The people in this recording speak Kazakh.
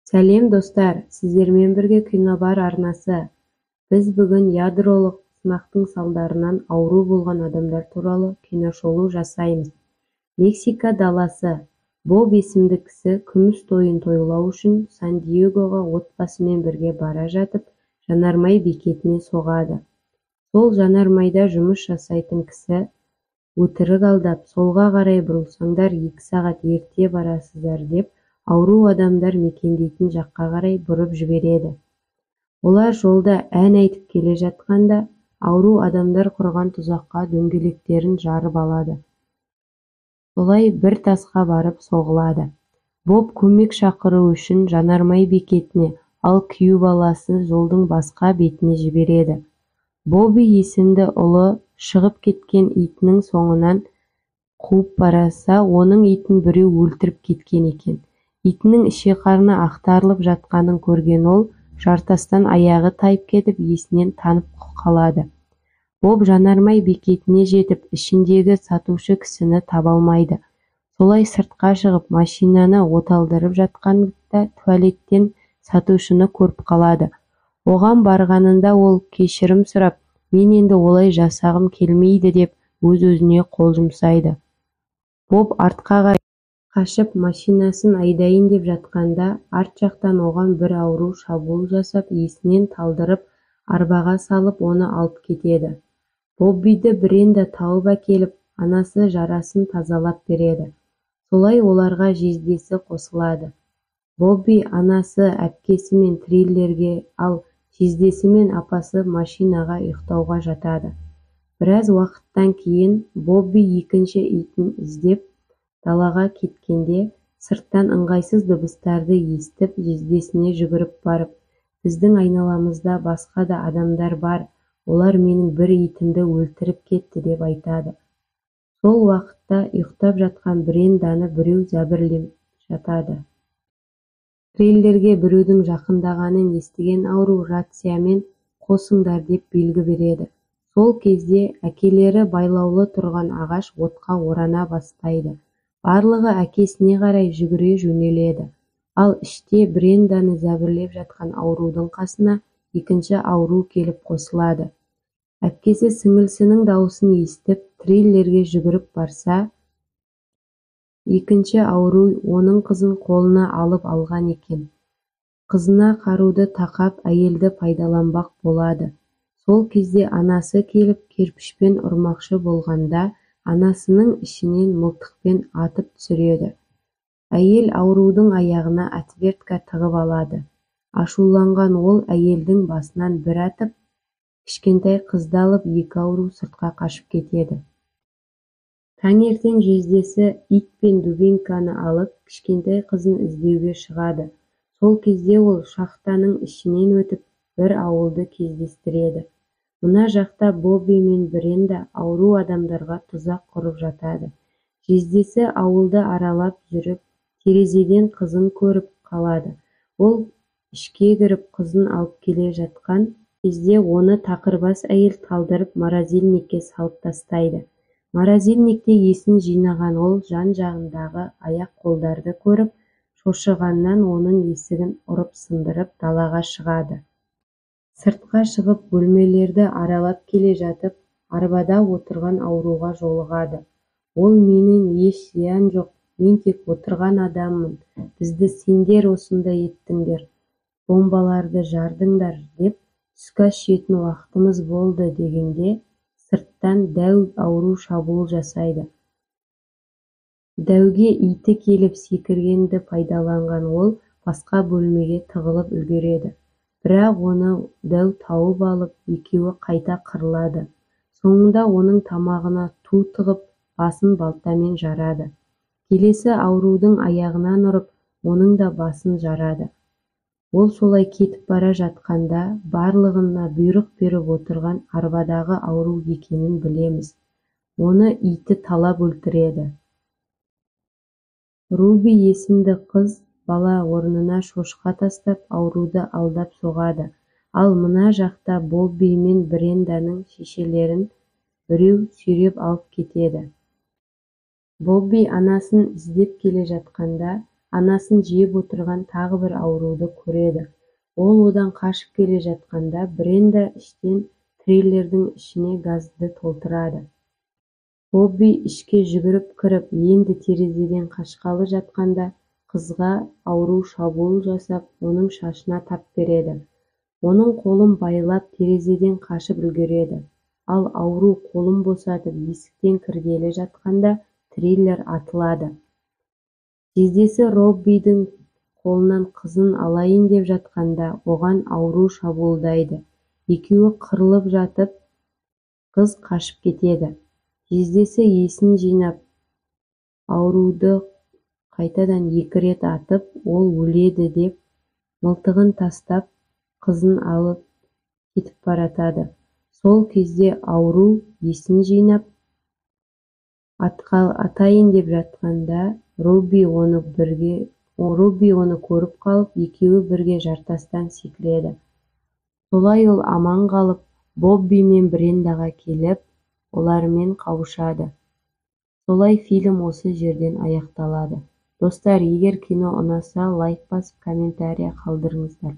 Сәлем достар, сіздермен бірге Кинобар арнасы. Біз бүгін ядролық сынақтың салдарынан ауру болған адамдар туралы киношолу жасаймыз. Мексика даласы. Боб есімді кісі күміс тойын тойлау үшін Сан-Диегоға отбасымен бірге бара жатып, жанармай бекетіне соғады. Сол жанармайда жұмыс жасайтын кісі өтірік алдап, солға қарай бұрылсаңдар 2 сағат ерте барасыздар деп, ауру адамдар мекендейтін жаққа қарай бұрып жібереді. Олар жолда ән айтып келе жатқанда, ауру адамдар құрған тұзаққа дөңгелектерін жарып алады. Солай бір тасқа барып соғылады. Боб көмек шақыру үшін жанармай бекетіне, ал күйеу баласын жолдың басқа бетіне жібереді. Бобби есімді ұлы шығып кеткен итінің соңынан қуып барса, оның итін біреу өлтіріп кеткен екен. Итінің ішек-қарны ақтарылып жатқанын көрген ол, жартастан аяғы тайып кетіп, есінен танып қалады. Боб жанармай бекетіне жетіп, ішіндегі сатушы кісіні таба алмайды. Солай сыртқа шығып, машинаны оталдырып жатқанда туалеттен сатушыны көріп қалады. Оған барғанында ол кешірім сұрап, мен енді олай жасағым келмейді деп өз-өзіне қол жұмсайды. Боб артқа қарай қашып машинасын айдайын деп жатқанда, арт жақтан оған бір ауру шабуыл жасап, есінен талдырып, арбаға салып, оны алып кетеді. Боббиді Бренда тауып әкеліп, анасы жарасын тазалап береді. Солай оларға жездесі қосылады. Бобби анасы әпкесі мен триллерге, ал жездесі мен апасы машинаға ұйықтауға жатады. Біраз уақыттан кейін Бобби екінші итін іздеп далаға кеткенде, сырттан ыңғайсыз дыбыстарды естіп, жездесіне жүгіріп барып, біздің айналамызда басқа да адамдар бар, олар менің бір итімді өлтіріп кетті деп айтады. Сол уақытта ұйықтап жатқан Бренданы біреу зәбірлеп жатады. Триллерге біреудің жақындағанын естіген ауру рациямен қосыңдар деп белгі береді. Сол кезде әкелері байлаулы тұрған ағаш отқа орана бастайды. Барлығы әкесіне қарай жүгіре жөнеледі. Ал іште Бренданы зәбірлеп жатқан аурудың қасына екінші ауру келіп қосылады. Әпкесі сіңілісінің дауысын естіп, триллерге жүгіріп барса, екінші ауру оның қызын қолына алып алған екен. Қызына қаруды тақап, әйелді пайдаланбақ болады. Сол кезде анасы келіп, кирпішпен ұрмақшы болғанда, анасының ішінен мылтықпен атып түсіреді. Әйел аурудың аяғына отвертка тығып алады. Ашуланған ол әйелдің басынан бір атып, кішкентай қызды алып, екі ауру сыртқа қашып кетеді. Таңертең жездесі ит пен дубинканы алып, кішкентай қызын іздеуге шығады. Сол кезде ол шахтаның ішінен өтіп, бір ауылды кездестіреді. Мына жақта Бобби мен Бренда ауру адамдарға тұзақ құрып жатады. Жездесі ауылды аралап жүріп, терезеден қызын көріп қалады. Ол ішке кіріп қызын алып келе жатқан кезде оны тақырбас әйел талдырып морозильникке салып тастайды. Морозильникте есін жинаған ол жан-жағындағы аяқ-қолдарды көріп, шошығаннан оның есігін ұрып сындырып далаға шығады. Сыртқа шығып бөлмелерді аралап келе жатып, арбада отырған ауруға жолығады. Ол менің еш зиян жоқ, мен тек отырған адаммын, бізді сендер осындай еттіңдер, бомбаларды жардыңдар деп, түскі ас жейтін уақытымыз болды дегенде, сырттан дәу ауру шабуыл жасайды. Дәуге иті келіп секіргенді пайдаланған ол басқа бөлмеге тығылып үлгереді. Бірақ оны дәу тауып алып, екеуі қайта қырылады. Соңында оның тамағына ту тығып, басын балтамен жарады. Келесі аурудың аяғынан ұрып, оның да басын жарады. Ол солай кетіп бара жатқанда, барлығына бұйрық беріп отырған арбадағы ауру екенін білеміз. Оны иті талап өлтіреді. Руби есімді қыз бала орнына шошқа тастап, ауруды алдап соғады. Ал мына жақта Бобби мен Бренданың шешелерін біреу сүйреп алып кетеді. Бобби анасын іздеп келе жатқанда, анасын жеп отырған тағы бір ауруды көреді. Ол одан қашып келе жатқанда, Бренда іштен трейлердің ішіне газды толтырады. Бобби ішке жүгіріп кіріп, енді терезеден қашқалы жатқанда, қызға ауру шабуыл жасап, оның шашына тап береді. Оның қолын байлап, терезеден қашып үлгереді. Ал ауру қолын босатып, есіктен кіргелі жатқанда, трейлер атылады. Жездесі Роббидің қолынан қызын алайын деп жатқанда, оған ауру шабуылдайды. Екеуі қырылып жатып, қыз қашып кетеді. Жездесі есін жинап, ауруды қайтадан 2 рет атып, ол өледі деп, мылтығын тастап, қызын алып кетіп баратады. Сол кезде ауру есін жинап, атайын деп жатқанда, Робби оны көріп қалып, екеуі бірге жартастан секіреді. Солай ол аман қалып, Бобби мен Брендаға келіп, олармен қауышады. Солай фильм осы жерден аяқталады. Достар, егер кино ұнаса, лайк басып, комментария қалдырыңыздар.